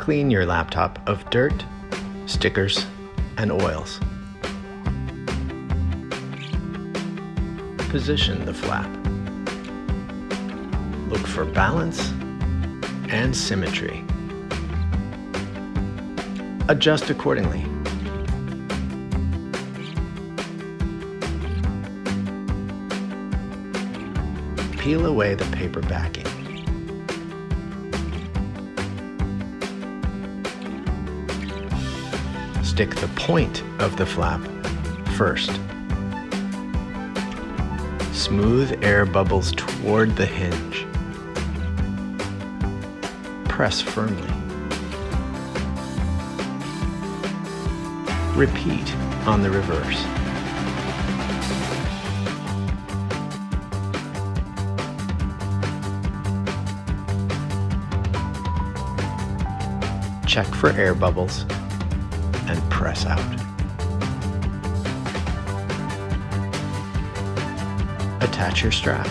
Clean your laptop of dirt, stickers, and oils. Position the flap. Look for balance and symmetry. Adjust accordingly. Peel away the paper backing. Stick the point of the flap first. Smooth air bubbles toward the hinge. Press firmly. Repeat on the reverse. Check for air bubbles and press out. Attach your strap.